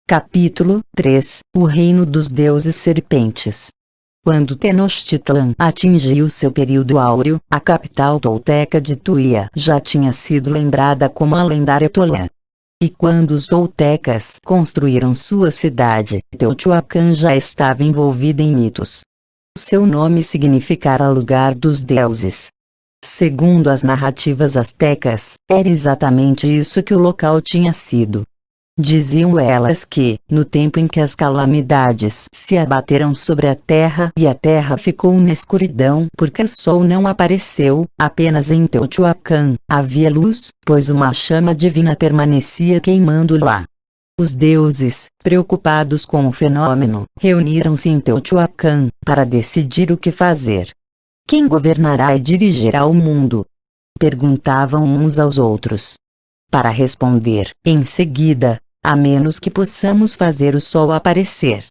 Capítulo 3 O Reino dos Deuses Serpentes. Quando Tenochtitlan atingiu seu período áureo, a capital tolteca de Tuia já tinha sido lembrada como a lendária Tolã. E quando os toltecas construíram sua cidade, Teotihuacan já estava envolvida em mitos. Seu nome significara lugar dos deuses. Segundo as narrativas astecas, era exatamente isso que o local tinha sido. Diziam elas que, no tempo em que as calamidades se abateram sobre a terra e a terra ficou na escuridão porque o sol não apareceu, apenas em Teotihuacan havia luz, pois uma chama divina permanecia queimando lá. Os deuses, preocupados com o fenômeno, reuniram-se em Teotihuacan para decidir o que fazer. Quem governará e dirigirá o mundo? Perguntavam uns aos outros. Para responder, em seguida, a menos que possamos fazer o sol aparecer.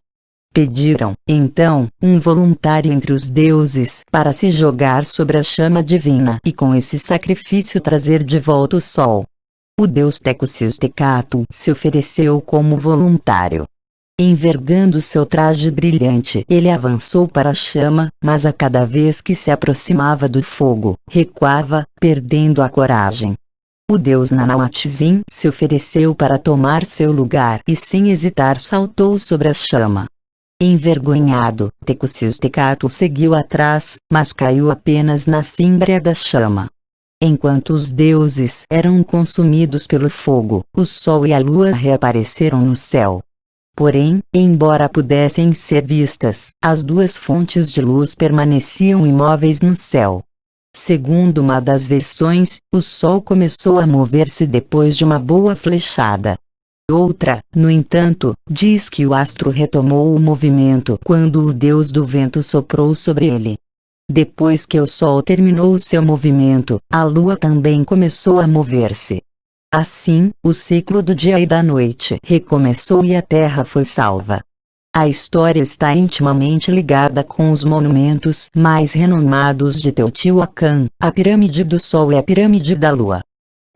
Pediram, então, um voluntário entre os deuses para se jogar sobre a chama divina e com esse sacrifício trazer de volta o sol. O deus Tecocistecatl se ofereceu como voluntário. Envergando seu traje brilhante, ele avançou para a chama, mas a cada vez que se aproximava do fogo, recuava, perdendo a coragem. O deus Nanauatzin se ofereceu para tomar seu lugar e sem hesitar saltou sobre a chama. Envergonhado, Tecocistecatl seguiu atrás, mas caiu apenas na fímbria da chama. Enquanto os deuses eram consumidos pelo fogo, o sol e a lua reapareceram no céu. Porém, embora pudessem ser vistas, as duas fontes de luz permaneciam imóveis no céu. Segundo uma das versões, o sol começou a mover-se depois de uma boa flechada. Outra, no entanto, diz que o astro retomou o movimento quando o deus do vento soprou sobre ele. Depois que o sol terminou seu movimento, a lua também começou a mover-se. Assim, o ciclo do dia e da noite recomeçou e a terra foi salva. A história está intimamente ligada com os monumentos mais renomados de Teotihuacan, a Pirâmide do Sol e a Pirâmide da Lua.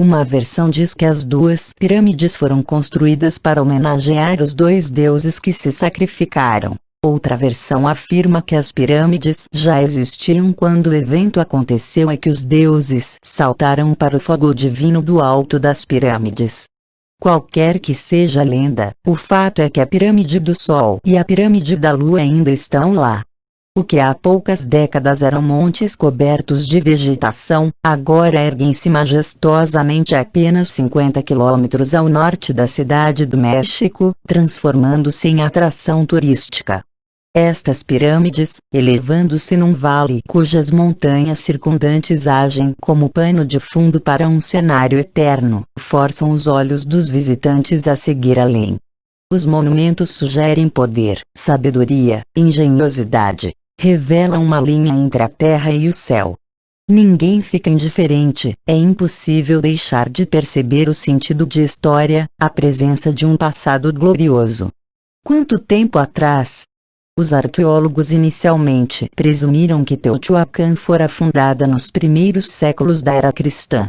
Uma versão diz que as duas pirâmides foram construídas para homenagear os dois deuses que se sacrificaram. Outra versão afirma que as pirâmides já existiam quando o evento aconteceu e que os deuses saltaram para o fogo divino do alto das pirâmides. Qualquer que seja a lenda, o fato é que a Pirâmide do Sol e a Pirâmide da Lua ainda estão lá. O que há poucas décadas eram montes cobertos de vegetação, agora erguem-se majestosamente a apenas 50 quilômetros ao norte da cidade do México, transformando-se em atração turística. Estas pirâmides, elevando-se num vale cujas montanhas circundantes agem como pano de fundo para um cenário eterno, forçam os olhos dos visitantes a seguir além. Os monumentos sugerem poder, sabedoria, engenhosidade, revelam uma linha entre a terra e o céu. Ninguém fica indiferente, é impossível deixar de perceber o sentido de história, a presença de um passado glorioso. Quanto tempo atrás? Os arqueólogos inicialmente presumiram que Teotihuacan fora fundada nos primeiros séculos da era cristã.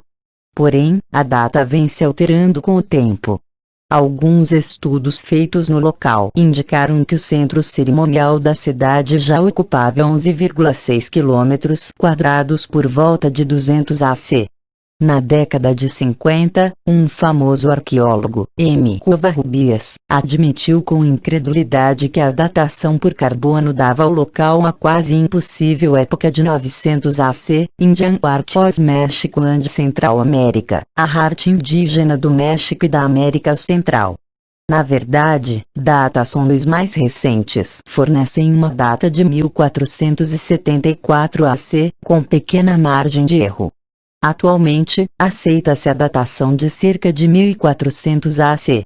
Porém, a data vem se alterando com o tempo. Alguns estudos feitos no local indicaram que o centro cerimonial da cidade já ocupava 11,6 km² por volta de 200 AC. Na década de 50, um famoso arqueólogo, M. Covarrubias, admitiu com incredulidade que a datação por carbono dava ao local uma quase impossível época de 900 AC, Indian Part of Mexico and Central America, a arte indígena do México e da América Central. Na verdade, datações mais recentes fornecem uma data de 1474 AC, com pequena margem de erro. Atualmente, aceita-se a datação de cerca de 1400 AC.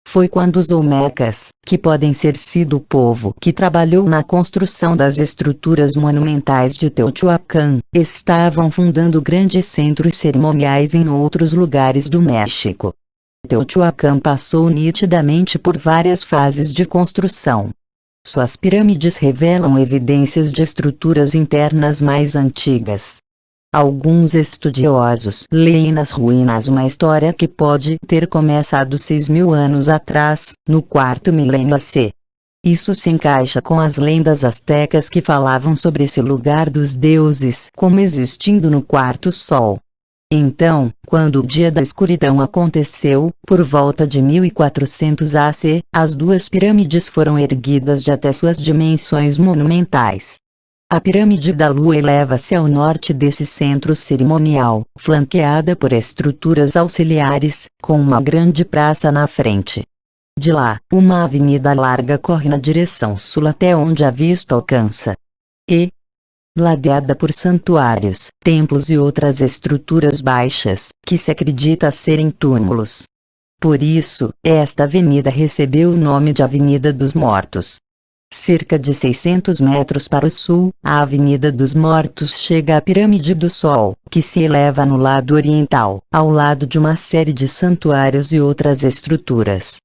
Foi quando os Olmecas, que podem ser sido o povo que trabalhou na construção das estruturas monumentais de Teotihuacan, estavam fundando grandes centros cerimoniais em outros lugares do México. Teotihuacan passou nitidamente por várias fases de construção. Suas pirâmides revelam evidências de estruturas internas mais antigas. Alguns estudiosos leem nas ruínas uma história que pode ter começado 6.000 anos atrás, no quarto milênio AC. Isso se encaixa com as lendas astecas que falavam sobre esse lugar dos deuses como existindo no quarto sol. Então, quando o dia da escuridão aconteceu, por volta de 1400 AC, as duas pirâmides foram erguidas de até suas dimensões monumentais. A pirâmide da Lua eleva-se ao norte desse centro cerimonial, flanqueada por estruturas auxiliares, com uma grande praça na frente. De lá, uma avenida larga corre na direção sul até onde a vista alcança. E, ladeada por santuários, templos e outras estruturas baixas, que se acredita serem túmulos. Por isso, esta avenida recebeu o nome de Avenida dos Mortos. Cerca de 600 metros para o sul, a Avenida dos Mortos chega à Pirâmide do Sol, que se eleva no lado oriental, ao lado de uma série de santuários e outras estruturas.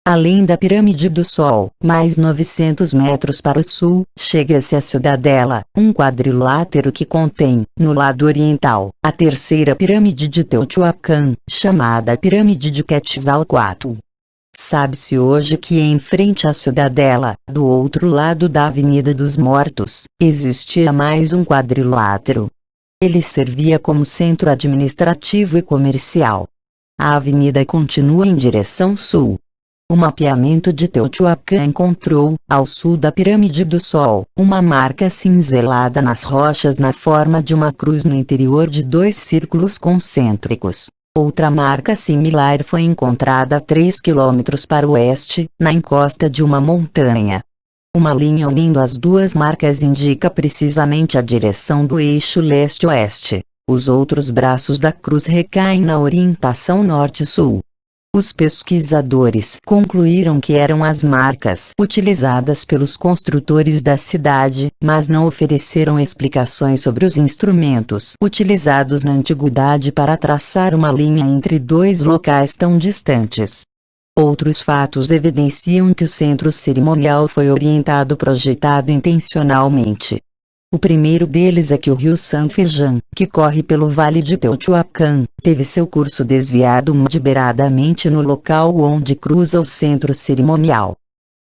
Além da Pirâmide do Sol, mais 900 metros para o sul, chega-se à Cidadela, um quadrilátero que contém, no lado oriental, a terceira pirâmide de Teotihuacan, chamada Pirâmide de Quetzalcoatl. Sabe-se hoje que em frente à Cidadela, do outro lado da Avenida dos Mortos, existia mais um quadrilátero. Ele servia como centro administrativo e comercial. A avenida continua em direção sul. O mapeamento de Teotihuacan encontrou, ao sul da Pirâmide do Sol, uma marca cinzelada nas rochas na forma de uma cruz no interior de dois círculos concêntricos. Outra marca similar foi encontrada a 3 quilômetros para o oeste, na encosta de uma montanha. Uma linha unindo as duas marcas indica precisamente a direção do eixo leste-oeste. Os outros braços da cruz recaem na orientação norte-sul. Os pesquisadores concluíram que eram as marcas utilizadas pelos construtores da cidade, mas não ofereceram explicações sobre os instrumentos utilizados na antiguidade para traçar uma linha entre dois locais tão distantes. Outros fatos evidenciam que o centro cerimonial foi orientado e projetado intencionalmente. O primeiro deles é que o rio Sanfejan, que corre pelo vale de Teotihuacan, teve seu curso desviado deliberadamente no local onde cruza o centro cerimonial.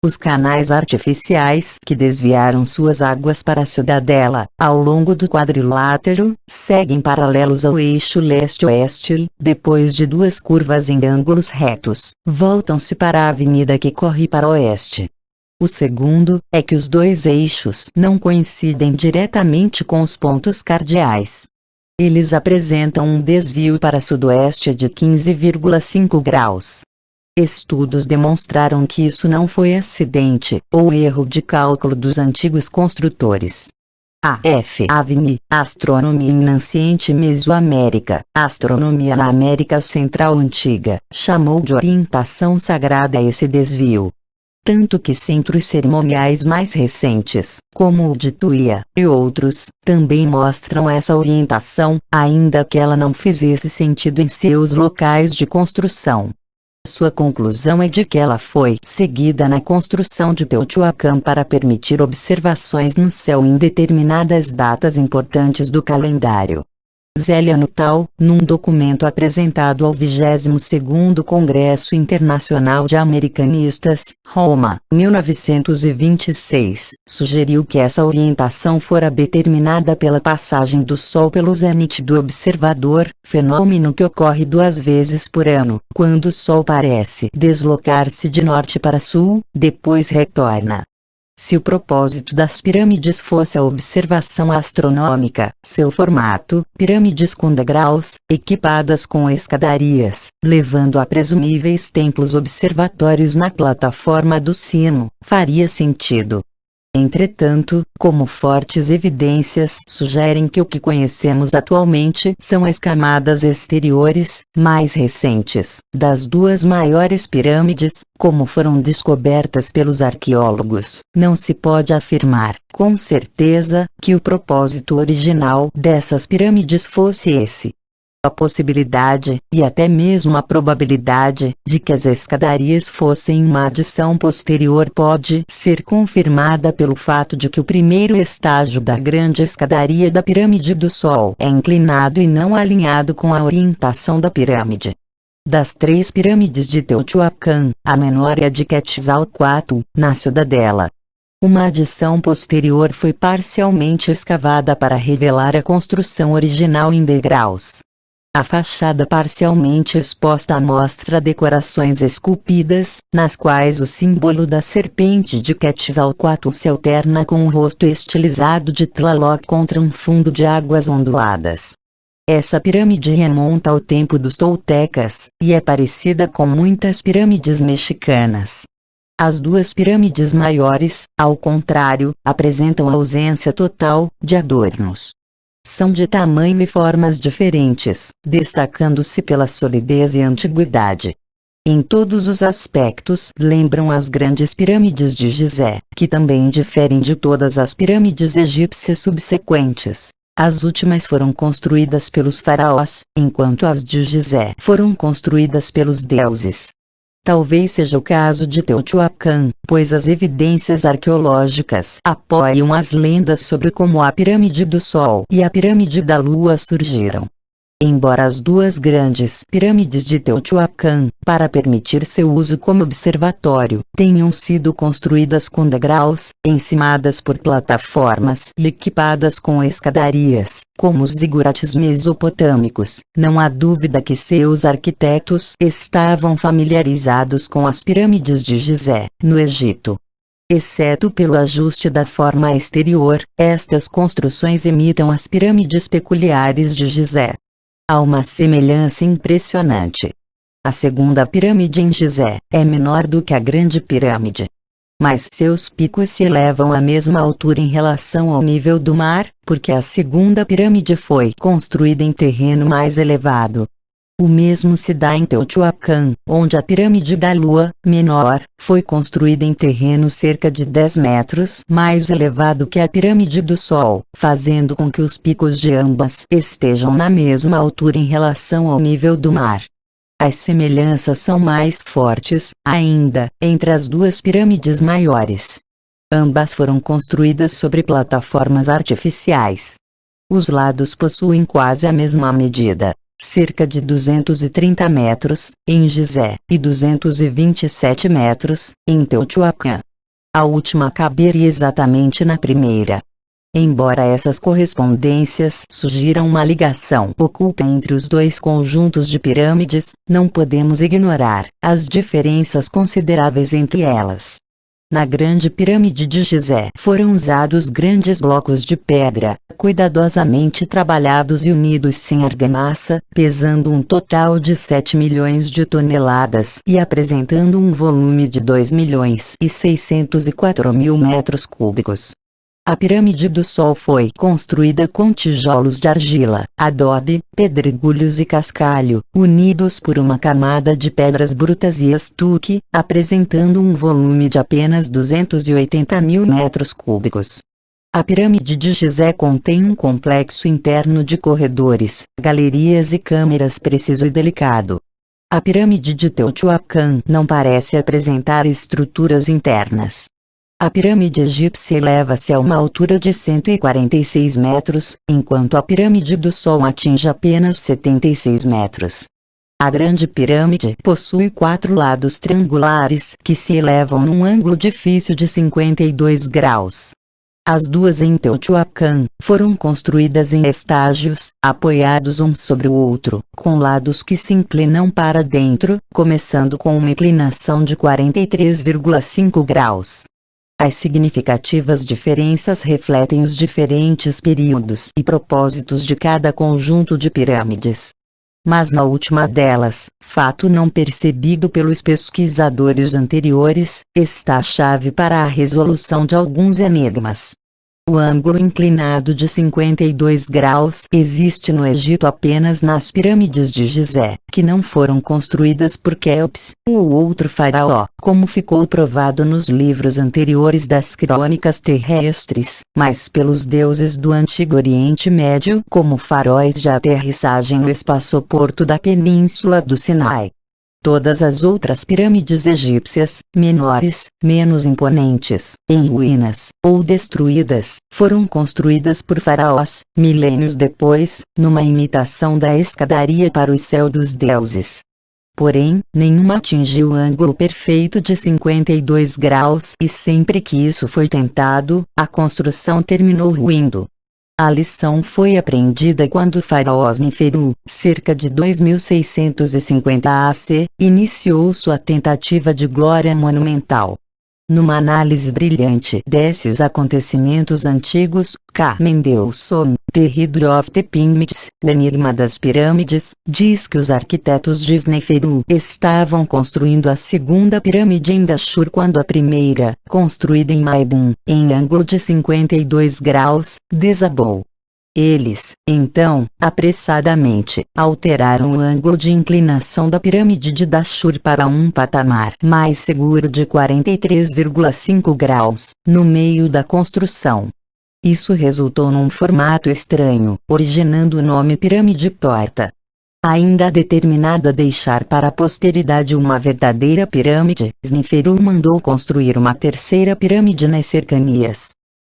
Os canais artificiais que desviaram suas águas para a Cidadela, ao longo do quadrilátero, seguem paralelos ao eixo leste-oeste e, depois de duas curvas em ângulos retos, voltam-se para a avenida que corre para o oeste. O segundo, é que os dois eixos não coincidem diretamente com os pontos cardeais. Eles apresentam um desvio para sudoeste de 15,5 graus. Estudos demonstraram que isso não foi acidente, ou erro de cálculo dos antigos construtores. A.F. Avni, Astronomia na Anciente Mesoamérica, Astronomia na América Central Antiga, chamou de orientação sagrada esse desvio. Tanto que centros cerimoniais mais recentes, como o de Tuia e outros, também mostram essa orientação, ainda que ela não fizesse sentido em seus locais de construção. Sua conclusão é de que ela foi seguida na construção de Teotihuacan para permitir observações no céu em determinadas datas importantes do calendário. Zélia Nuttall, num documento apresentado ao 22º Congresso Internacional de Americanistas, Roma, 1926, sugeriu que essa orientação fora determinada pela passagem do Sol pelo zênite do observador, fenômeno que ocorre 2 vezes por ano, quando o Sol parece deslocar-se de norte para sul, depois retorna. Se o propósito das pirâmides fosse a observação astronômica, seu formato, pirâmides com degraus, equipadas com escadarias, levando a presumíveis templos observatórios na plataforma do cimo, faria sentido. Entretanto, como fortes evidências sugerem que o que conhecemos atualmente são as camadas exteriores, mais recentes, das 2 maiores pirâmides, como foram descobertas pelos arqueólogos, não se pode afirmar, com certeza, que o propósito original dessas pirâmides fosse esse. A possibilidade, e até mesmo a probabilidade, de que as escadarias fossem uma adição posterior pode ser confirmada pelo fato de que o primeiro estágio da grande escadaria da Pirâmide do Sol é inclinado e não alinhado com a orientação da pirâmide. Das 3 pirâmides de Teotihuacan, a menor é a de Quetzalcoatl, na Ciudadela. Uma adição posterior foi parcialmente escavada para revelar a construção original em degraus. A fachada parcialmente exposta mostra decorações esculpidas, nas quais o símbolo da serpente de Quetzalcoatl se alterna com o rosto estilizado de Tlaloc contra um fundo de águas onduladas. Essa pirâmide remonta ao tempo dos toltecas, e é parecida com muitas pirâmides mexicanas. As 2 pirâmides maiores, ao contrário, apresentam ausência total de adornos. São de tamanho e formas diferentes, destacando-se pela solidez e antiguidade. Em todos os aspectos lembram as grandes pirâmides de Gizé, que também diferem de todas as pirâmides egípcias subsequentes. As últimas foram construídas pelos faraós, enquanto as de Gizé foram construídas pelos deuses. Talvez seja o caso de Teotihuacan, pois as evidências arqueológicas apoiam as lendas sobre como a Pirâmide do Sol e a Pirâmide da Lua surgiram. Embora as 2 grandes pirâmides de Teotihuacan, para permitir seu uso como observatório, tenham sido construídas com degraus, encimadas por plataformas e equipadas com escadarias, como os zigurates mesopotâmicos, não há dúvida que seus arquitetos estavam familiarizados com as pirâmides de Gizé, no Egito. Exceto pelo ajuste da forma exterior, estas construções imitam as pirâmides peculiares de Gizé. Há uma semelhança impressionante. A segunda pirâmide em Gizé é menor do que a grande pirâmide. Mas seus picos se elevam à mesma altura em relação ao nível do mar, porque a segunda pirâmide foi construída em terreno mais elevado. O mesmo se dá em Teotihuacan, onde a Pirâmide da Lua, menor, foi construída em terreno cerca de 10 metros mais elevado que a Pirâmide do Sol, fazendo com que os picos de ambas estejam na mesma altura em relação ao nível do mar. As semelhanças são mais fortes, ainda, entre as 2 pirâmides maiores. Ambas foram construídas sobre plataformas artificiais. Os lados possuem quase a mesma medida. Cerca de 230 metros, em Gizé, e 227 metros, em Teotihuacan. A última caberia exatamente na primeira. Embora essas correspondências sugiram uma ligação oculta entre os 2 conjuntos de pirâmides, não podemos ignorar as diferenças consideráveis entre elas. Na grande pirâmide de Gizé foram usados grandes blocos de pedra, cuidadosamente trabalhados e unidos sem argamassa, pesando um total de 7 milhões de toneladas e apresentando um volume de 2.604.000 metros cúbicos. A Pirâmide do Sol foi construída com tijolos de argila, adobe, pedregulhos e cascalho, unidos por uma camada de pedras brutas e estuque, apresentando um volume de apenas 280.000 metros cúbicos. A Pirâmide de Gizé contém um complexo interno de corredores, galerias e câmeras preciso e delicado. A Pirâmide de Teotihuacan não parece apresentar estruturas internas. A pirâmide egípcia eleva-se a uma altura de 146 metros, enquanto a Pirâmide do Sol atinge apenas 76 metros. A Grande Pirâmide possui 4 lados triangulares que se elevam num ângulo difícil de 52 graus. As 2 em Teotihuacan foram construídas em estágios, apoiados um sobre o outro, com lados que se inclinam para dentro, começando com uma inclinação de 43,5 graus. As significativas diferenças refletem os diferentes períodos e propósitos de cada conjunto de pirâmides. Mas na última delas, fato não percebido pelos pesquisadores anteriores, está a chave para a resolução de alguns enigmas. O ângulo inclinado de 52 graus existe no Egito apenas nas pirâmides de Gizé, que não foram construídas por Quéops, ou outro faraó, como ficou provado nos livros anteriores das crônicas terrestres, mas pelos deuses do Antigo Oriente Médio, como faróis de aterrissagem no espaçoporto da Península do Sinai. Todas as outras pirâmides egípcias, menores, menos imponentes, em ruínas, ou destruídas, foram construídas por faraós, milênios depois, numa imitação da escadaria para o céu dos deuses. Porém, nenhuma atingiu o ângulo perfeito de 52 graus e sempre que isso foi tentado, a construção terminou ruindo. A lição foi aprendida quando o faraó Sneferu, cerca de 2650 AC, iniciou sua tentativa de glória monumental. Numa análise brilhante desses acontecimentos antigos, K. Mendelssohn, The History of the Pyramids, O Enigma das Pirâmides, diz que os arquitetos de Sneferu estavam construindo a segunda pirâmide em Dashur quando a primeira, construída em Maibum, em ângulo de 52 graus, desabou. Eles, então, apressadamente, alteraram o ângulo de inclinação da pirâmide de Dashur para um patamar mais seguro de 43,5 graus, no meio da construção. Isso resultou num formato estranho, originando o nome pirâmide torta. Ainda determinado a deixar para a posteridade uma verdadeira pirâmide, Sneferu mandou construir uma terceira pirâmide nas cercanias.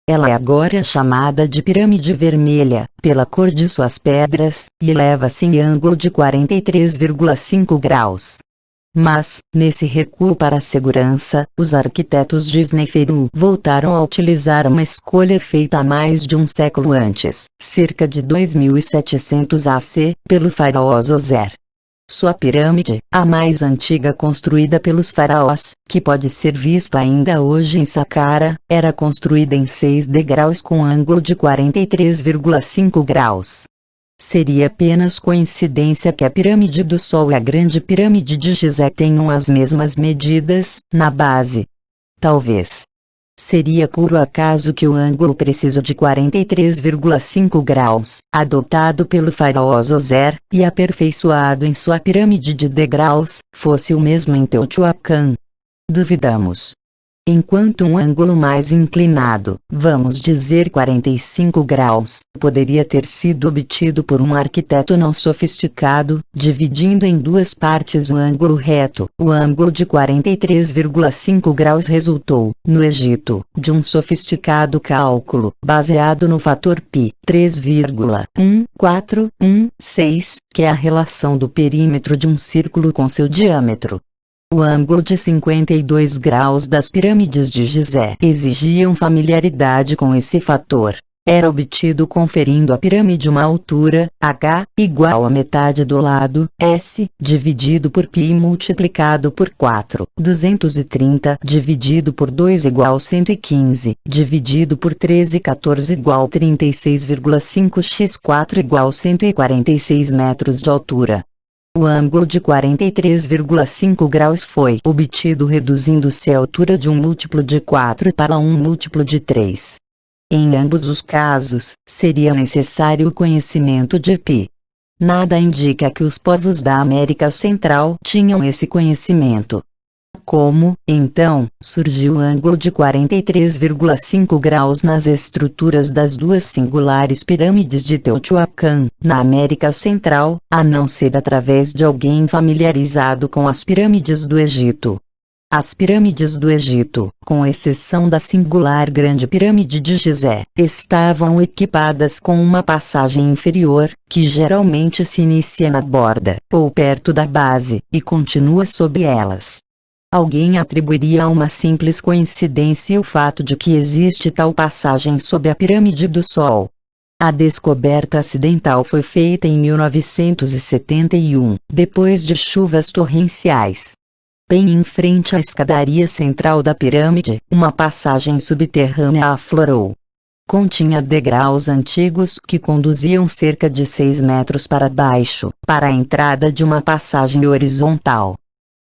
Ela é agora chamada de Pirâmide Vermelha, pela cor de suas pedras, e eleva-se em ângulo de 43,5 graus. Mas, nesse recuo para a segurança, os arquitetos de Sneferu voltaram a utilizar uma escolha feita há mais de um século antes, cerca de 2700 AC, pelo faraó Zoser. Sua pirâmide, a mais antiga construída pelos faraós, que pode ser vista ainda hoje em Saqqara, era construída em 6 degraus com ângulo de 43,5 graus. Seria apenas coincidência que a Pirâmide do Sol e a Grande Pirâmide de Gizé tenham as mesmas medidas, na base. Talvez. Seria puro acaso que o ângulo preciso de 43,5 graus, adotado pelo faraó Zoser, e aperfeiçoado em sua pirâmide de degraus, fosse o mesmo em Teotihuacan. Duvidamos. Enquanto um ângulo mais inclinado, vamos dizer 45 graus, poderia ter sido obtido por um arquiteto não sofisticado, dividindo em duas partes o ângulo reto, o ângulo de 43,5 graus resultou, no Egito, de um sofisticado cálculo, baseado no fator π, 3,1416, que é a relação do perímetro de um círculo com seu diâmetro. O ângulo de 52 graus das pirâmides de Gizé exigiam familiaridade com esse fator. Era obtido conferindo à pirâmide uma altura, h, igual a metade do lado, s, dividido por π multiplicado por 4, 230, dividido por 2 igual 115, dividido por 13 14 igual 36,5 x 4 igual 146 metros de altura. O ângulo de 43,5 graus foi obtido reduzindo-se a altura de um múltiplo de 4 para um múltiplo de 3. Em ambos os casos, seria necessário o conhecimento de π. Nada indica que os povos da América Central tinham esse conhecimento. Como, então, surgiu o ângulo de 43,5 graus nas estruturas das duas singulares pirâmides de Teotihuacan, na América Central, a não ser através de alguém familiarizado com as pirâmides do Egito? As pirâmides do Egito, com exceção da singular Grande Pirâmide de Gizé, estavam equipadas com uma passagem inferior, que geralmente se inicia na borda, ou perto da base, e continua sob elas. Alguém atribuiria a uma simples coincidência o fato de que existe tal passagem sob a Pirâmide do Sol. A descoberta acidental foi feita em 1971, depois de chuvas torrenciais. Bem em frente à escadaria central da pirâmide, uma passagem subterrânea aflorou. Continha degraus antigos que conduziam cerca de 6 metros para baixo, para a entrada de uma passagem horizontal.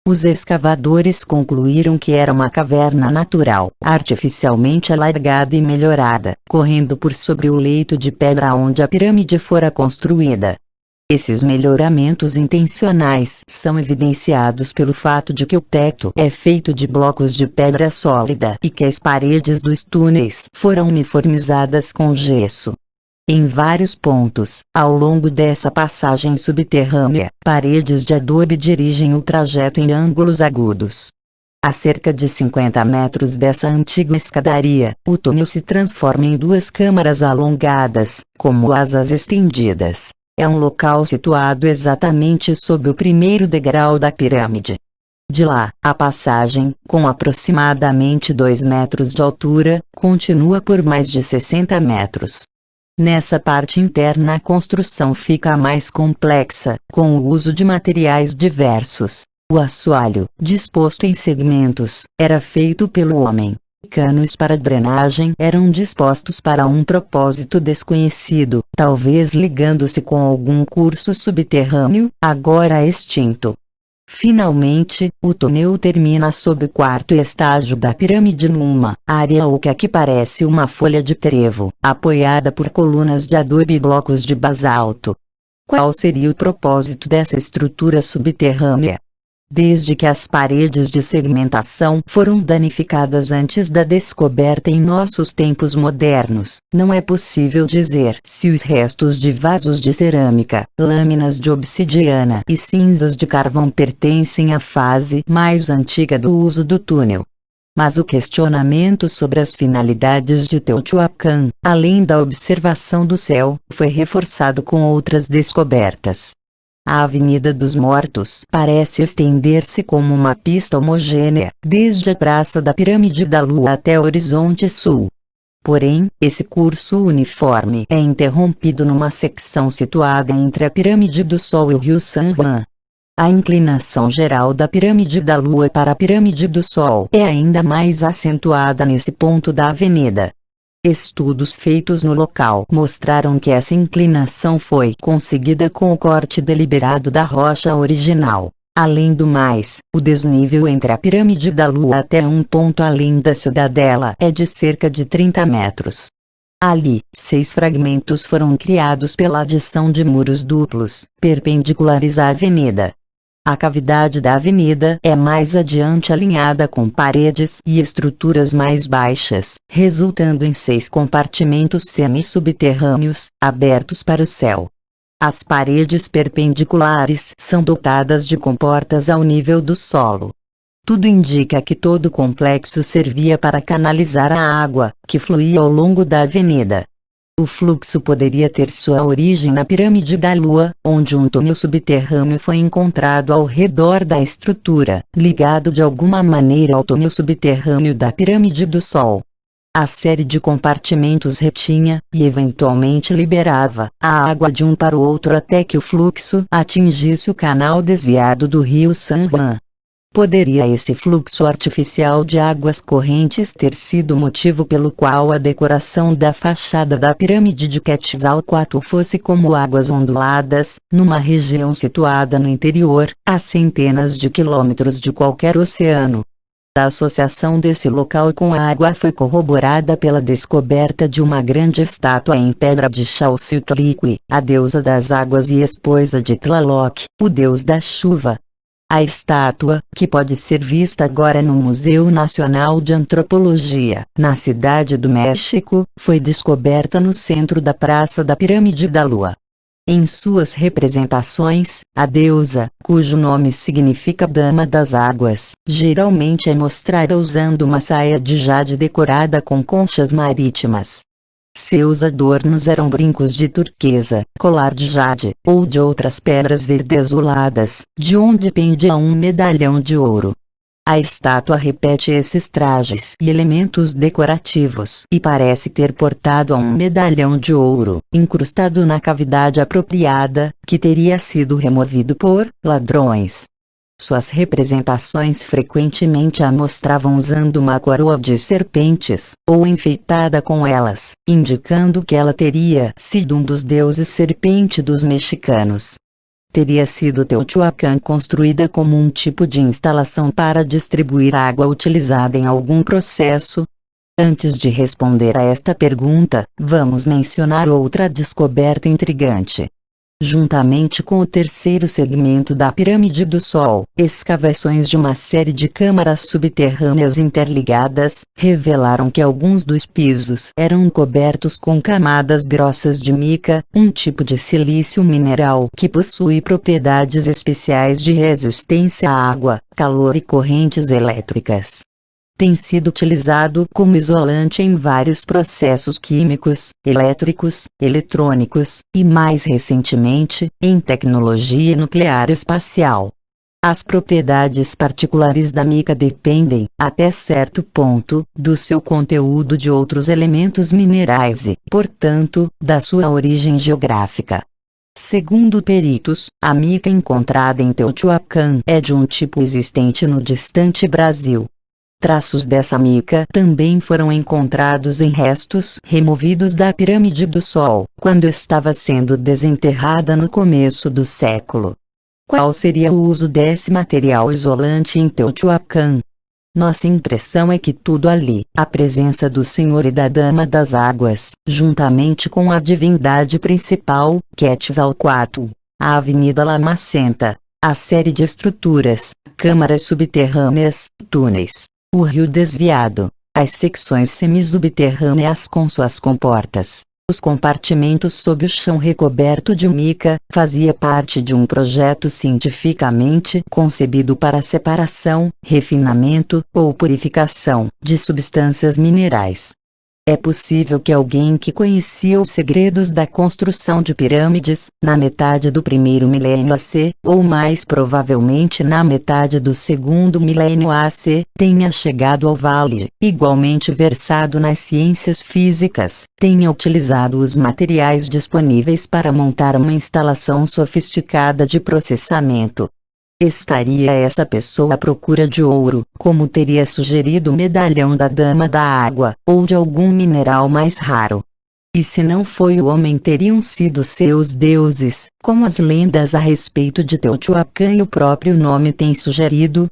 Os escavadores concluíram que era uma caverna natural, artificialmente alargada e melhorada, correndo por sobre o leito de pedra onde a pirâmide fora construída. Esses melhoramentos intencionais são evidenciados pelo fato de que o teto é feito de blocos de pedra sólida e que as paredes dos túneis foram uniformizadas com gesso. Em vários pontos, ao longo dessa passagem subterrânea, paredes de adobe dirigem o trajeto em ângulos agudos. A cerca de 50 metros dessa antiga escadaria, o túnel se transforma em duas câmaras alongadas, como asas estendidas. É um local situado exatamente sob o primeiro degrau da pirâmide. De lá, a passagem, com aproximadamente 2 metros de altura, continua por mais de 60 metros. Nessa parte interna a construção fica mais complexa, com o uso de materiais diversos. O assoalho, disposto em segmentos, era feito pelo homem. Canos para drenagem eram dispostos para um propósito desconhecido, talvez ligando-se com algum curso subterrâneo, agora extinto. Finalmente, o túnel termina sob o quarto estágio da pirâmide numa área oca que parece uma folha de trevo, apoiada por colunas de adobe e blocos de basalto. Qual seria o propósito dessa estrutura subterrânea? Desde que as paredes de segmentação foram danificadas antes da descoberta em nossos tempos modernos, não é possível dizer se os restos de vasos de cerâmica, lâminas de obsidiana e cinzas de carvão pertencem à fase mais antiga do uso do túnel. Mas o questionamento sobre as finalidades de Teotihuacan, além da observação do céu, foi reforçado com outras descobertas. A Avenida dos Mortos parece estender-se como uma pista homogênea, desde a Praça da Pirâmide da Lua até o horizonte sul. Porém, esse curso uniforme é interrompido numa secção situada entre a Pirâmide do Sol e o rio San Juan. A inclinação geral da Pirâmide da Lua para a Pirâmide do Sol é ainda mais acentuada nesse ponto da avenida. Estudos feitos no local mostraram que essa inclinação foi conseguida com o corte deliberado da rocha original. Além do mais, o desnível entre a Pirâmide da Lua até um ponto além da cidadela é de cerca de 30 metros. Ali, 6 fragmentos foram criados pela adição de muros duplos, perpendiculares à avenida. A cavidade da avenida é mais adiante alinhada com paredes e estruturas mais baixas, resultando em 6 compartimentos semi-subterrâneos, abertos para o céu. As paredes perpendiculares são dotadas de comportas ao nível do solo. Tudo indica que todo o complexo servia para canalizar a água, que fluía ao longo da avenida. O fluxo poderia ter sua origem na Pirâmide da Lua, onde um túnel subterrâneo foi encontrado ao redor da estrutura, ligado de alguma maneira ao túnel subterrâneo da Pirâmide do Sol. A série de compartimentos retinha, e eventualmente liberava, a água de um para o outro até que o fluxo atingisse o canal desviado do rio San Juan. Poderia esse fluxo artificial de águas correntes ter sido o motivo pelo qual a decoração da fachada da pirâmide de Quetzalcoatl fosse como águas onduladas, numa região situada no interior, a centenas de quilômetros de qualquer oceano? A associação desse local com a água foi corroborada pela descoberta de uma grande estátua em pedra de Xalcitliqui, a deusa das águas e esposa de Tlaloc, o deus da chuva. A estátua, que pode ser vista agora no Museu Nacional de Antropologia, na Cidade do México, foi descoberta no centro da Praça da Pirâmide da Lua. Em suas representações, a deusa, cujo nome significa Dama das Águas, geralmente é mostrada usando uma saia de jade decorada com conchas marítimas. Seus adornos eram brincos de turquesa, colar de jade, ou de outras pedras verde azuladas, de onde pendia um medalhão de ouro. A estátua repete esses trajes e elementos decorativos e parece ter portado um medalhão de ouro, incrustado na cavidade apropriada, que teria sido removido por ladrões. Suas representações frequentemente a mostravam usando uma coroa de serpentes, ou enfeitada com elas, indicando que ela teria sido um dos deuses serpente dos mexicanos. teria sido Teotihuacan construída como um tipo de instalação para distribuir água utilizada em algum processo? Antes de responder a esta pergunta, vamos mencionar outra descoberta intrigante. Juntamente com o terceiro segmento da Pirâmide do Sol, escavações de uma série de câmaras subterrâneas interligadas revelaram que alguns dos pisos eram cobertos com camadas grossas de mica, um tipo de silício mineral que possui propriedades especiais de resistência à água, calor e correntes elétricas. Tem sido utilizado como isolante em vários processos químicos, elétricos, eletrônicos, e mais recentemente, em tecnologia nuclear espacial. As propriedades particulares da mica dependem, até certo ponto, do seu conteúdo de outros elementos minerais e, portanto, da sua origem geográfica. Segundo peritos, a mica encontrada em Teotihuacan é de um tipo existente no distante Brasil. Traços dessa mica também foram encontrados em restos removidos da Pirâmide do Sol, quando estava sendo desenterrada no começo do século. Qual seria o uso desse material isolante em Teotihuacan? Nossa impressão é que tudo ali, a presença do Senhor e da Dama das Águas, juntamente com a divindade principal, Quetzalcoatl, a Avenida Lamacenta, a série de estruturas, câmaras subterrâneas, túneis, o rio desviado, as secções semisubterrâneas com suas comportas, os compartimentos sob o chão recoberto de mica, fazia parte de um projeto cientificamente concebido para a separação, refinamento ou purificação de substâncias minerais. É possível que alguém que conhecia os segredos da construção de pirâmides, na metade do primeiro milênio AC, ou mais provavelmente na metade do segundo milênio AC, tenha chegado ao vale, igualmente versado nas ciências físicas, tenha utilizado os materiais disponíveis para montar uma instalação sofisticada de processamento. Estaria essa pessoa à procura de ouro, como teria sugerido o medalhão da Dama da Água, ou de algum mineral mais raro? E se não foi o homem, teriam sido seus deuses, como as lendas a respeito de Teotihuacan e o próprio nome tem sugerido?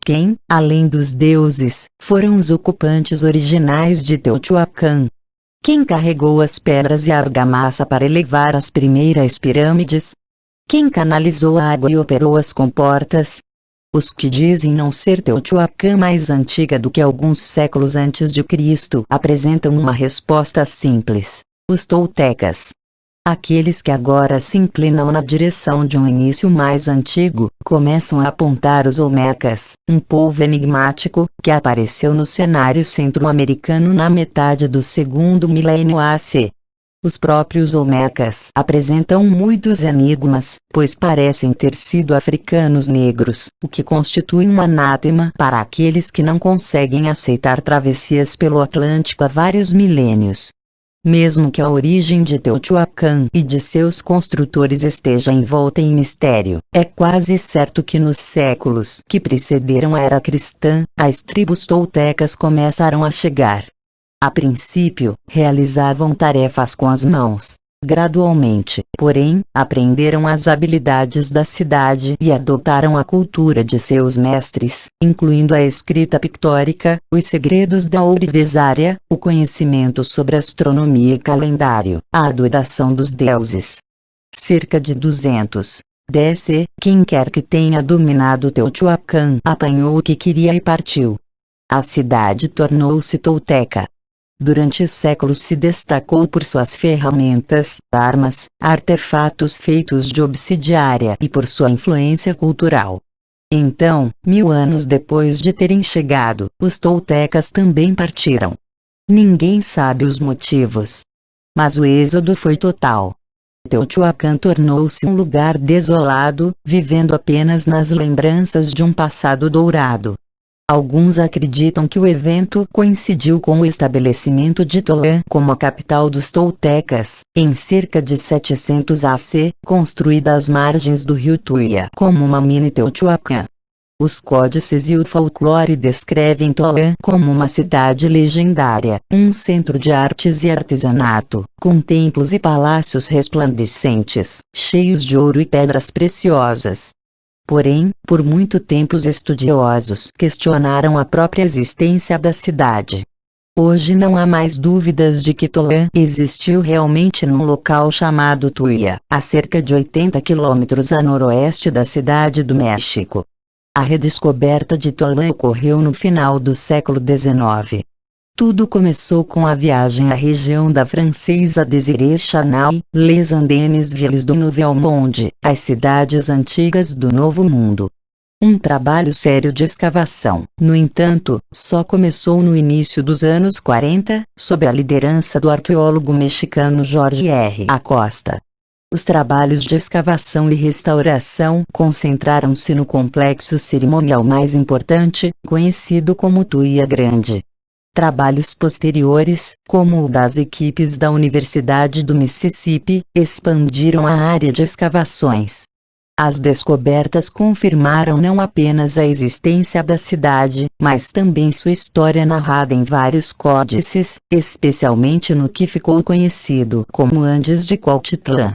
Quem, além dos deuses, foram os ocupantes originais de Teotihuacan? Quem carregou as pedras e a argamassa para elevar as primeiras pirâmides? Quem canalizou a água e operou as comportas? Os que dizem não ser Teotihuacan mais antiga do que alguns séculos antes de Cristo apresentam uma resposta simples: os toltecas. Aqueles que agora se inclinam na direção de um início mais antigo, começam a apontar os olmecas, um povo enigmático, que apareceu no cenário centro-americano na metade do segundo milênio AC. Os próprios olmecas apresentam muitos enigmas, pois parecem ter sido africanos negros, o que constitui um anátema para aqueles que não conseguem aceitar travessias pelo Atlântico há vários milênios. Mesmo que a origem de Teotihuacan e de seus construtores esteja envolta em mistério, é quase certo que nos séculos que precederam a era cristã, as tribos toltecas começaram a chegar. A princípio, realizavam tarefas com as mãos. Gradualmente, porém, aprenderam as habilidades da cidade e adotaram a cultura de seus mestres, incluindo a escrita pictórica, os segredos da ourivesária, o conhecimento sobre astronomia e calendário, a adoração dos deuses. Cerca de 200 DC, quem quer que tenha dominado Teotihuacan apanhou o que queria e partiu. A cidade tornou-se tolteca. Durante séculos se destacou por suas ferramentas, armas, artefatos feitos de obsidiária e por sua influência cultural. Então, 1000 anos depois de terem chegado, os toltecas também partiram. Ninguém sabe os motivos. Mas o êxodo foi total. Teotihuacan tornou-se um lugar desolado, vivendo apenas nas lembranças de um passado dourado. Alguns acreditam que o evento coincidiu com o estabelecimento de Tolã como a capital dos toltecas, em cerca de 700 AC, construída às margens do rio Tuia como uma mini Teotihuacan. Os códices e o folclore descrevem Tolan como uma cidade legendária, um centro de artes e artesanato, com templos e palácios resplandecentes, cheios de ouro e pedras preciosas. Porém, por muito tempo os estudiosos questionaram a própria existência da cidade. Hoje não há mais dúvidas de que Tolan existiu realmente num local chamado Tuia, a cerca de 80 quilômetros a noroeste da cidade do México. A redescoberta de Tolan ocorreu no final do século XIX. Tudo começou com a viagem à região da francesa Désirée Chanel, Les Andennes Villes do Nouveau Monde, as cidades antigas do Novo Mundo. Um trabalho sério de escavação, no entanto, só começou no início dos anos 40, sob a liderança do arqueólogo mexicano Jorge R. Acosta. Os trabalhos de escavação e restauração concentraram-se no complexo cerimonial mais importante, conhecido como Tuia Grande. Trabalhos posteriores, como o das equipes da Universidade do Mississippi, expandiram a área de escavações. As descobertas confirmaram não apenas a existência da cidade, mas também sua história narrada em vários códices, especialmente no que ficou conhecido como Andes de Cuautitlán.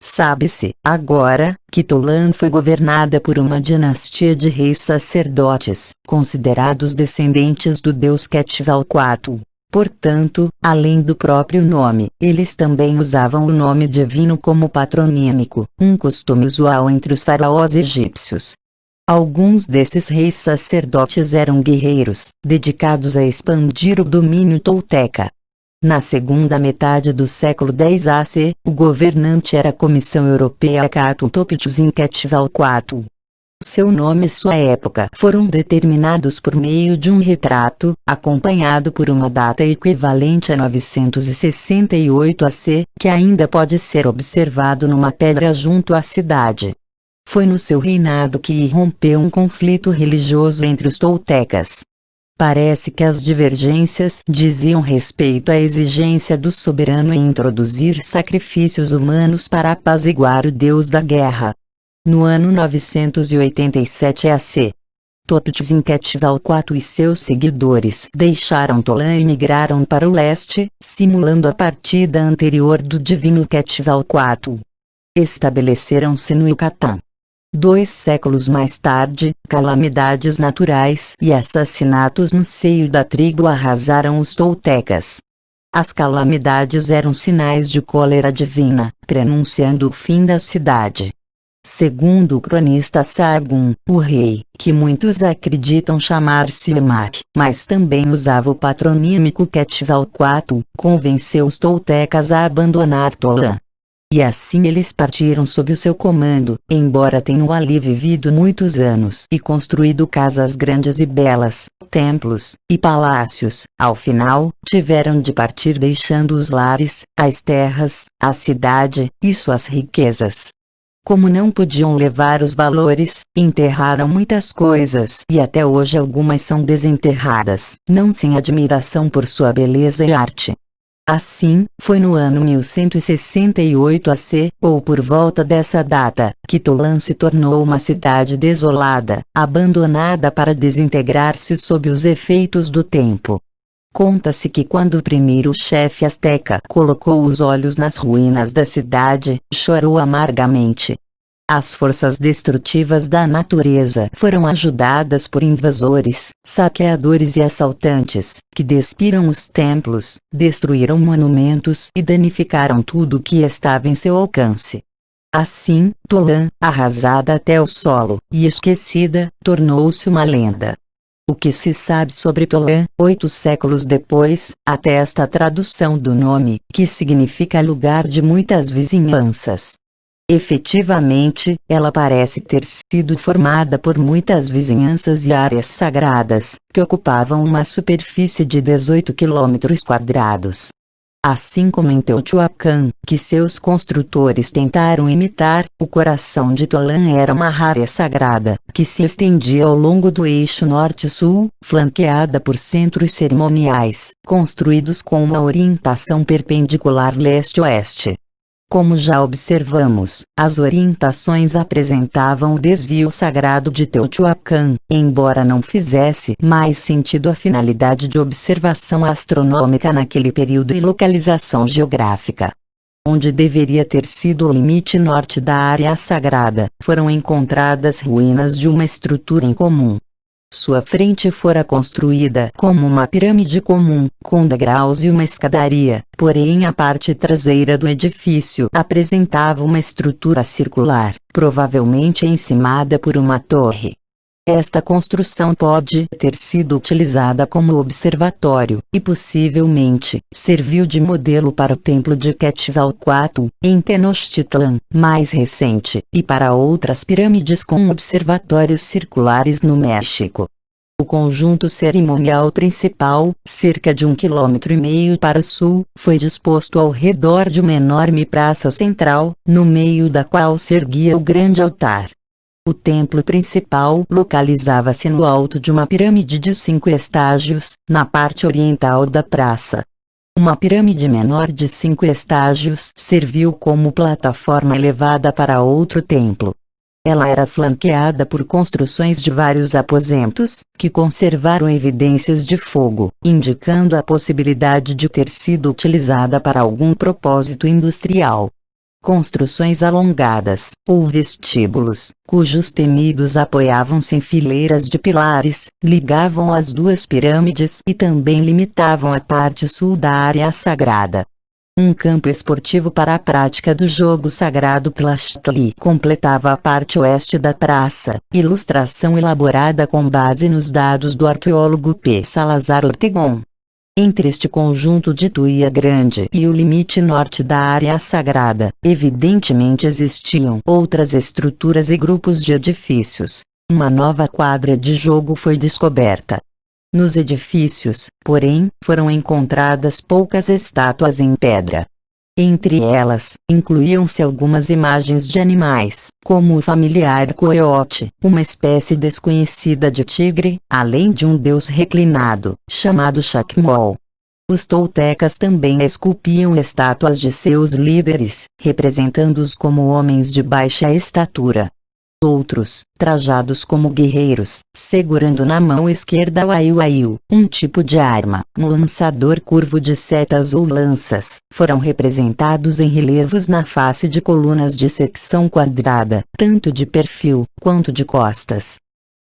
Sabe-se, agora, que Tolan foi governada por uma dinastia de reis sacerdotes, considerados descendentes do deus Quetzalcoatl. Portanto, além do próprio nome, eles também usavam o nome divino como patronímico, um costume usual entre os faraós egípcios. Alguns desses reis sacerdotes eram guerreiros, dedicados a expandir o domínio tolteca. Na segunda metade do século X AC, o governante era a Comissão Europeia Quetzalcoatl. Seu nome e sua época foram determinados por meio de um retrato, acompanhado por uma data equivalente a 968 AC, que ainda pode ser observado numa pedra junto à cidade. Foi no seu reinado que irrompeu um conflito religioso entre os toltecas. Parece que as divergências diziam respeito à exigência do soberano em introduzir sacrifícios humanos para apaziguar o deus da guerra. No ano 987 AC, Quetzalcoatl e seus seguidores deixaram Tolan e migraram para o leste, simulando a partida anterior do divino Quetzalcoatl. Estabeleceram-se no Yucatán. 2 séculos mais tarde, calamidades naturais e assassinatos no seio da tribo arrasaram os toltecas. As calamidades eram sinais de cólera divina, prenunciando o fim da cidade. Segundo o cronista Sahagún, o rei, que muitos acreditam chamar-se Emak, mas também usava o patronímico Quetzalcoatl, convenceu os toltecas a abandonar Tolan. E assim eles partiram sob o seu comando, embora tenham ali vivido muitos anos e construído casas grandes e belas, templos e palácios. Ao final, tiveram de partir deixando os lares, as terras, a cidade e suas riquezas. Como não podiam levar os valores, enterraram muitas coisas e até hoje algumas são desenterradas, não sem admiração por sua beleza e arte. Assim, foi no ano 1168 AC, ou por volta dessa data, que Tolan se tornou uma cidade desolada, abandonada para desintegrar-se sob os efeitos do tempo. Conta-se que quando o primeiro chefe asteca colocou os olhos nas ruínas da cidade, chorou amargamente. As forças destrutivas da natureza foram ajudadas por invasores, saqueadores e assaltantes, que despiram os templos, destruíram monumentos e danificaram tudo que estava em seu alcance. Assim, Tolan, arrasada até o solo e esquecida, tornou-se uma lenda. O que se sabe sobre Tolan, 8 séculos depois, atesta a tradução do nome, que significa lugar de muitas vizinhanças. Efetivamente, ela parece ter sido formada por muitas vizinhanças e áreas sagradas, que ocupavam uma superfície de 18 km². Assim como em Teotihuacan, que seus construtores tentaram imitar, o coração de Tolan era uma área sagrada, que se estendia ao longo do eixo norte-sul, flanqueada por centros cerimoniais, construídos com uma orientação perpendicular leste-oeste. Como já observamos, as orientações apresentavam o desvio sagrado de Teotihuacan, embora não fizesse mais sentido a finalidade de observação astronômica naquele período e localização geográfica. Onde deveria ter sido o limite norte da área sagrada, foram encontradas ruínas de uma estrutura incomum. Sua frente fora construída como uma pirâmide comum, com degraus e uma escadaria, porém a parte traseira do edifício apresentava uma estrutura circular, provavelmente encimada por uma torre. Esta construção pode ter sido utilizada como observatório, e possivelmente, serviu de modelo para o templo de Quetzalcoatl, em Tenochtitlan, mais recente, e para outras pirâmides com observatórios circulares no México. O conjunto cerimonial principal, cerca de 1,5 km para o sul, foi disposto ao redor de uma enorme praça central, no meio da qual se erguia o grande altar. O templo principal localizava-se no alto de uma pirâmide de 5 estágios, na parte oriental da praça. Uma pirâmide menor de 5 estágios serviu como plataforma elevada para outro templo. Ela era flanqueada por construções de vários aposentos, que conservaram evidências de fogo, indicando a possibilidade de ter sido utilizada para algum propósito industrial. Construções alongadas, ou vestíbulos, cujos temidos apoiavam-se em fileiras de pilares, ligavam as duas pirâmides e também limitavam a parte sul da área sagrada. Um campo esportivo para a prática do jogo sagrado Tlachtli completava a parte oeste da praça, ilustração elaborada com base nos dados do arqueólogo P. Salazar Ortegon. Entre este conjunto de Tuia Grande e o limite norte da área sagrada, evidentemente existiam outras estruturas e grupos de edifícios. Uma nova quadra de jogo foi descoberta. Nos edifícios, porém, foram encontradas poucas estátuas em pedra. Entre elas, incluíam-se algumas imagens de animais, como o familiar coiote, uma espécie desconhecida de tigre, além de um deus reclinado, chamado Xacmol. Os toltecas também esculpiam estátuas de seus líderes, representando-os como homens de baixa estatura. Outros, trajados como guerreiros, segurando na mão esquerda o aiu-aiu, um tipo de arma, um lançador curvo de setas ou lanças, foram representados em relevos na face de colunas de secção quadrada, tanto de perfil, quanto de costas.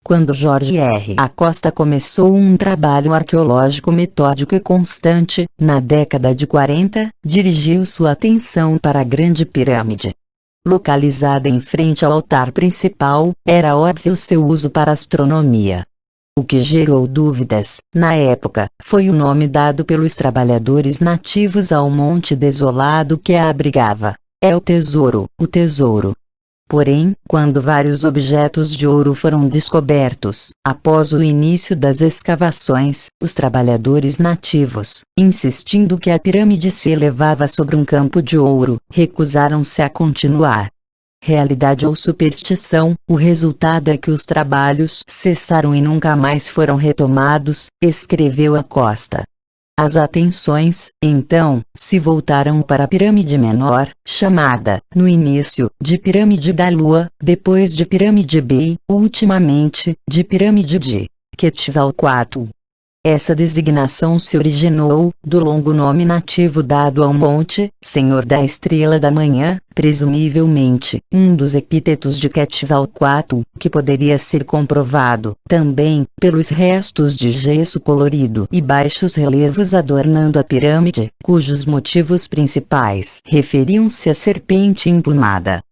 Quando Jorge R. Acosta começou um trabalho arqueológico metódico e constante, na década de 40, dirigiu sua atenção para a Grande Pirâmide. Localizada em frente ao altar principal, era óbvio seu uso para astronomia. O que gerou dúvidas, na época, foi o nome dado pelos trabalhadores nativos ao monte desolado que a abrigava. É o tesouro, o tesouro. Porém, quando vários objetos de ouro foram descobertos, após o início das escavações, os trabalhadores nativos, insistindo que a pirâmide se elevava sobre um campo de ouro, recusaram-se a continuar. Realidade ou superstição, o resultado é que os trabalhos cessaram e nunca mais foram retomados, escreveu Acosta. As atenções, então, se voltaram para a pirâmide menor, chamada, no início, de Pirâmide da Lua, depois de Pirâmide B, ultimamente, de Pirâmide de Quetzalcoatl. Essa designação se originou do longo nome nativo dado ao monte, Senhor da Estrela da Manhã, presumivelmente, um dos epítetos de Quetzalcoatl, que poderia ser comprovado, também, pelos restos de gesso colorido e baixos relevos adornando a pirâmide, cujos motivos principais referiam-se à serpente emplumada.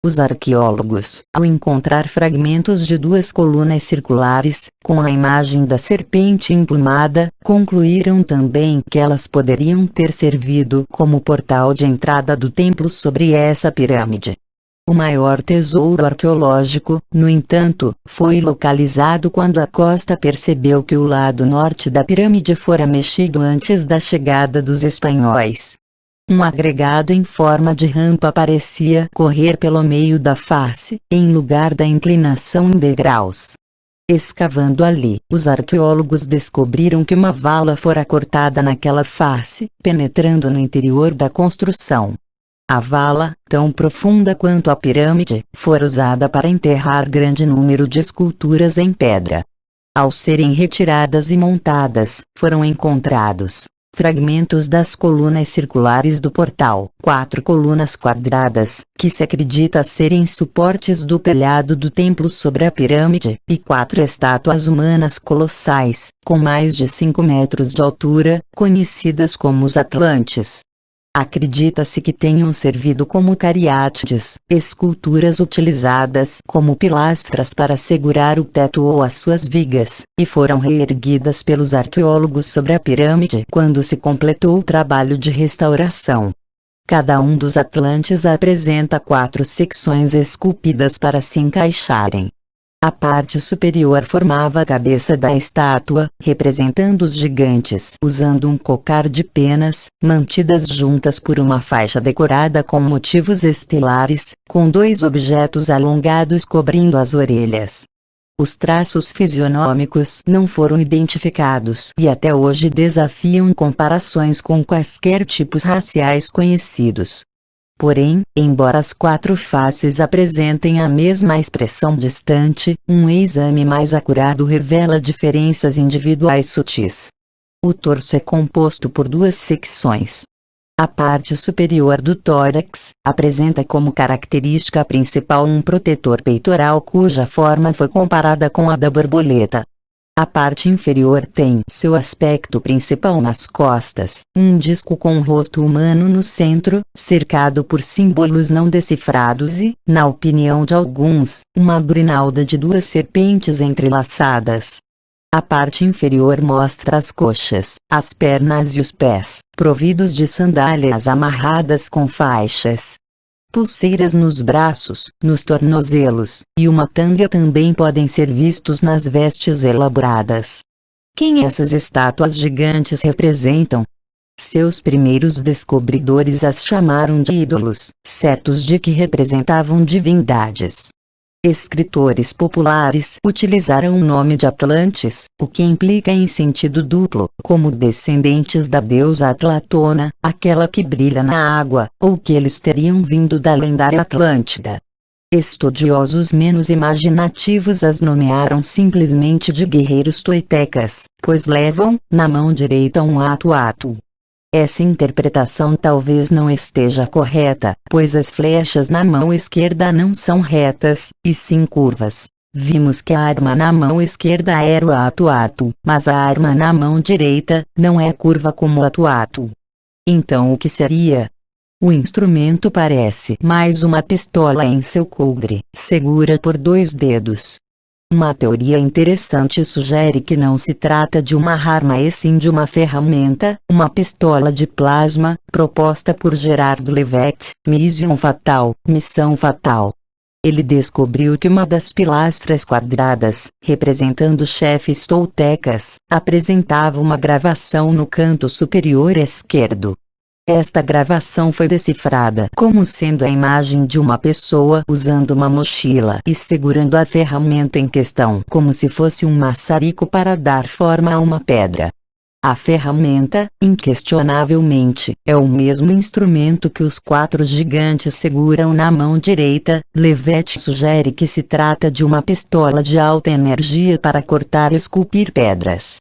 Os arqueólogos, ao encontrar fragmentos de duas colunas circulares, com a imagem da serpente emplumada, concluíram também que elas poderiam ter servido como portal de entrada do templo sobre essa pirâmide. O maior tesouro arqueológico, no entanto, foi localizado quando Acosta percebeu que o lado norte da pirâmide fora mexido antes da chegada dos espanhóis. Um agregado em forma de rampa parecia correr pelo meio da face, em lugar da inclinação em degraus. Escavando ali, os arqueólogos descobriram que uma vala fora cortada naquela face, penetrando no interior da construção. A vala, tão profunda quanto a pirâmide, fora usada para enterrar grande número de esculturas em pedra. Ao serem retiradas e montadas, foram encontrados fragmentos das colunas circulares do portal, 4 colunas quadradas, que se acredita serem suportes do telhado do templo sobre a pirâmide, e 4 estátuas humanas colossais, com mais de 5 metros de altura, conhecidas como os Atlantes. Acredita-se que tenham servido como cariátides, esculturas utilizadas como pilastras para segurar o teto ou as suas vigas, e foram reerguidas pelos arqueólogos sobre a pirâmide quando se completou o trabalho de restauração. Cada um dos Atlantes apresenta 4 secções esculpidas para se encaixarem. A parte superior formava a cabeça da estátua, representando os gigantes usando um cocar de penas, mantidas juntas por uma faixa decorada com motivos estelares, com 2 objetos alongados cobrindo as orelhas. Os traços fisionômicos não foram identificados e até hoje desafiam comparações com quaisquer tipos raciais conhecidos. Porém, embora as 4 faces apresentem a mesma expressão distante, um exame mais acurado revela diferenças individuais sutis. O torso é composto por 2 secções. A parte superior do tórax apresenta como característica principal um protetor peitoral cuja forma foi comparada com a da borboleta. A parte inferior tem seu aspecto principal nas costas, um disco com um rosto humano no centro, cercado por símbolos não decifrados e, na opinião de alguns, uma grinalda de 2 serpentes entrelaçadas. A parte inferior mostra as coxas, as pernas e os pés, providos de sandálias amarradas com faixas. Pulseiras nos braços, nos tornozelos, e uma tanga também podem ser vistos nas vestes elaboradas. Quem essas estátuas gigantes representam? Seus primeiros descobridores as chamaram de ídolos, certos de que representavam divindades. Escritores populares utilizaram o nome de Atlantes, o que implica em sentido duplo, como descendentes da deusa Atlatona, aquela que brilha na água, ou que eles teriam vindo da lendária Atlântida. Estudiosos menos imaginativos as nomearam simplesmente de guerreiros tuetecas, pois levam, na mão direita um atu-atu. Essa interpretação talvez não esteja correta, pois as flechas na mão esquerda não são retas, e sim curvas. Vimos que a arma na mão esquerda era o atu-atu, mas a arma na mão direita não é curva como o atu-atu. Então o que seria? O instrumento parece mais uma pistola em seu coldre, segura por 2 dedos. Uma teoria interessante sugere que não se trata de uma arma e sim de uma ferramenta, uma pistola de plasma, proposta por Gerardo Levet, Mission Fatal, Missão Fatal. Ele descobriu que uma das pilastras quadradas, representando chefes toltecas, apresentava uma gravação no canto superior esquerdo. Esta gravação foi decifrada como sendo a imagem de uma pessoa usando uma mochila e segurando a ferramenta em questão como se fosse um maçarico para dar forma a uma pedra. A ferramenta, inquestionavelmente, é o mesmo instrumento que os 4 gigantes seguram na mão direita. Levet sugere que se trata de uma pistola de alta energia para cortar e esculpir pedras.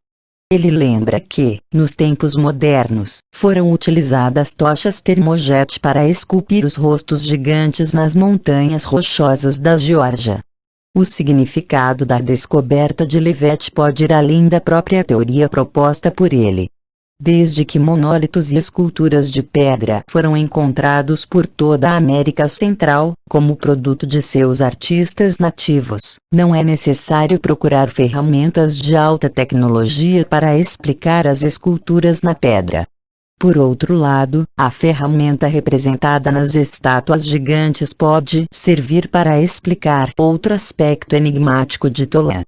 Ele lembra que, nos tempos modernos, foram utilizadas tochas termojet para esculpir os rostos gigantes nas montanhas rochosas da Geórgia. O significado da descoberta de Levet pode ir além da própria teoria proposta por ele. Desde que monólitos e esculturas de pedra foram encontrados por toda a América Central, como produto de seus artistas nativos, não é necessário procurar ferramentas de alta tecnologia para explicar as esculturas na pedra. Por outro lado, a ferramenta representada nas estátuas gigantes pode servir para explicar outro aspecto enigmático de Tolã.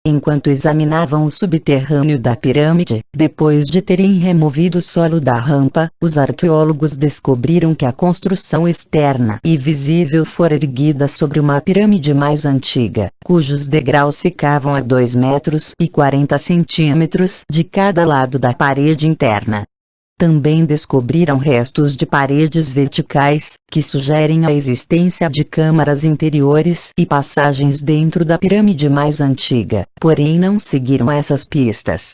Enquanto examinavam o subterrâneo da pirâmide, depois de terem removido o solo da rampa, os arqueólogos descobriram que a construção externa e visível fora erguida sobre uma pirâmide mais antiga, cujos degraus ficavam a 2,40 metros de cada lado da parede interna. Também descobriram restos de paredes verticais, que sugerem a existência de câmaras interiores e passagens dentro da pirâmide mais antiga, porém não seguiram essas pistas.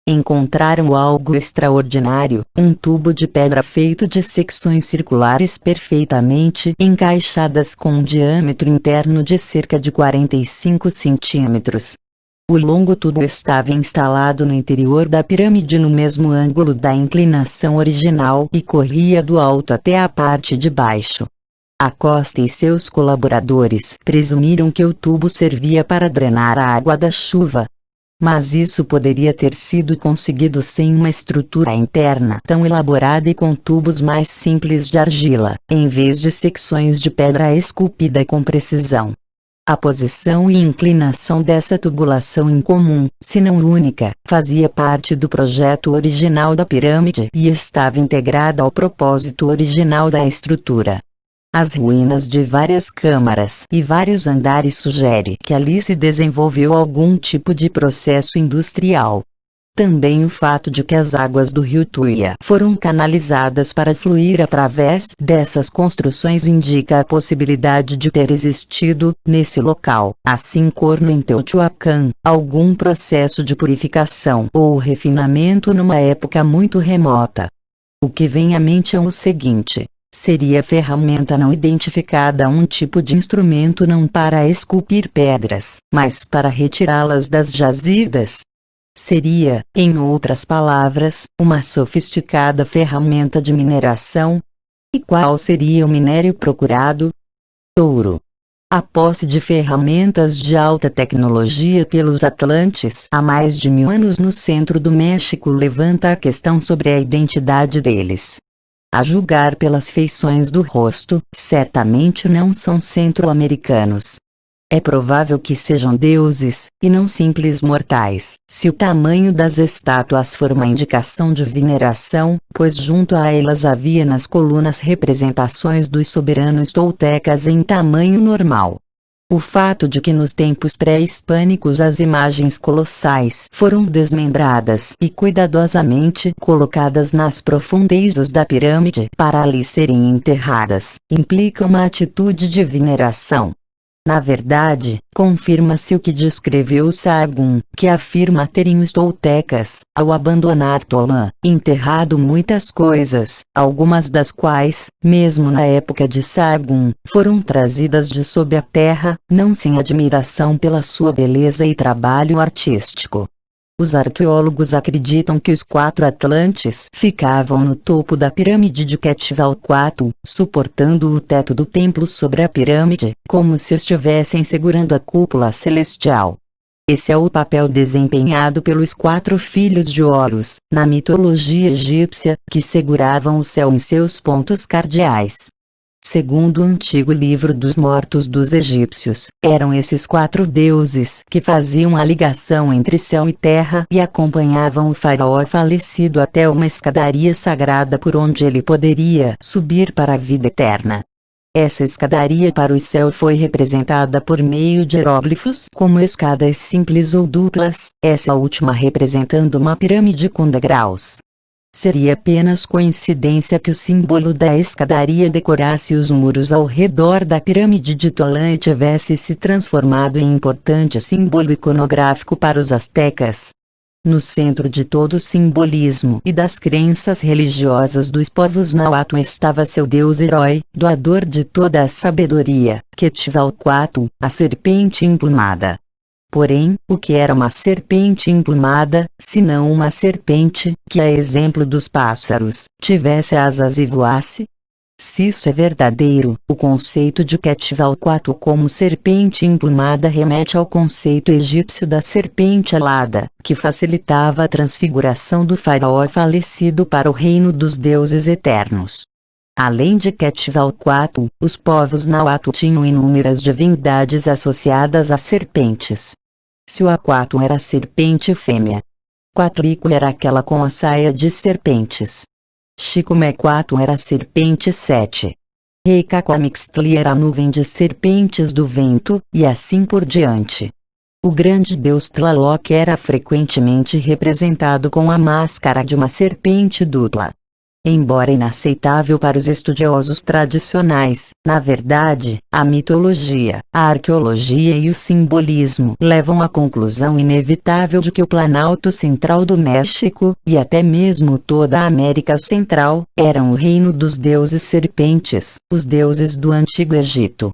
Encontraram algo extraordinário, um tubo de pedra feito de secções circulares perfeitamente encaixadas com um diâmetro interno de cerca de 45 centímetros. O longo tubo estava instalado no interior da pirâmide no mesmo ângulo da inclinação original e corria do alto até a parte de baixo. Acosta e seus colaboradores presumiram que o tubo servia para drenar a água da chuva. Mas isso poderia ter sido conseguido sem uma estrutura interna tão elaborada e com tubos mais simples de argila, em vez de secções de pedra esculpida com precisão. A posição e inclinação dessa tubulação incomum, se não única, fazia parte do projeto original da pirâmide e estava integrada ao propósito original da estrutura. As ruínas de várias câmaras e vários andares sugerem que ali se desenvolveu algum tipo de processo industrial. Também o fato de que as águas do rio Tuia foram canalizadas para fluir através dessas construções indica a possibilidade de ter existido, nesse local, assim como em Teotihuacan, algum processo de purificação ou refinamento numa época muito remota. O que vem à mente é o seguinte: seria ferramenta não identificada um tipo de instrumento não para esculpir pedras, mas para retirá-las das jazidas. Seria, em outras palavras, uma sofisticada ferramenta de mineração? E qual seria o minério procurado? Ouro. A posse de ferramentas de alta tecnologia pelos Atlantes há mais de 1000 anos no centro do México levanta a questão sobre a identidade deles. A julgar pelas feições do rosto, certamente não são centro-americanos. É provável que sejam deuses, e não simples mortais, se o tamanho das estátuas for uma indicação de veneração, pois junto a elas havia nas colunas representações dos soberanos toltecas em tamanho normal. O fato de que nos tempos pré-hispânicos as imagens colossais foram desmembradas e cuidadosamente colocadas nas profundezas da pirâmide para ali serem enterradas, implica uma atitude de veneração. Na verdade, confirma-se o que descreveu Sahagún, que afirma terem os toltecas, ao abandonar Tolã, enterrado muitas coisas, algumas das quais, mesmo na época de Sahagún, foram trazidas de sob a terra, não sem admiração pela sua beleza e trabalho artístico. Os arqueólogos acreditam que os 4 Atlantes ficavam no topo da pirâmide de Quetzalcoatl, suportando o teto do templo sobre a pirâmide, como se estivessem segurando a cúpula celestial. Esse é o papel desempenhado pelos 4 filhos de Horus, na mitologia egípcia, que seguravam o céu em seus pontos cardeais. Segundo o antigo livro dos mortos dos egípcios, eram esses 4 deuses que faziam a ligação entre céu e terra e acompanhavam o faraó falecido até uma escadaria sagrada por onde ele poderia subir para a vida eterna. Essa escadaria para o céu foi representada por meio de hieróglifos como escadas simples ou duplas, essa última representando uma pirâmide com degraus. Seria apenas coincidência que o símbolo da escadaria decorasse os muros ao redor da pirâmide de Tolã e tivesse se transformado em importante símbolo iconográfico para os astecas. No centro de todo o simbolismo e das crenças religiosas dos povos Nahuatl estava seu deus herói, doador de toda a sabedoria, Quetzalcoatl, a serpente emplumada. Porém, o que era uma serpente emplumada, se não uma serpente, que a exemplo dos pássaros, tivesse asas e voasse? Se isso é verdadeiro, o conceito de Quetzalcoatl como serpente emplumada remete ao conceito egípcio da serpente alada, que facilitava a transfiguração do faraó falecido para o reino dos deuses eternos. Além de Quetzalcoatl, os povos Nahuatl tinham inúmeras divindades associadas a serpentes. Cihuacoatl era a serpente fêmea. Coatlico era aquela com a saia de serpentes. Xicomecoatl era a serpente 7. Reicacoamixtli era a nuvem de serpentes do vento, e assim por diante. O grande deus Tlaloc era frequentemente representado com a máscara de uma serpente dupla. Embora inaceitável para os estudiosos tradicionais, na verdade, a mitologia, a arqueologia e o simbolismo levam à conclusão inevitável de que o Planalto Central do México, e até mesmo toda a América Central, eram o reino dos deuses serpentes, os deuses do Antigo Egito.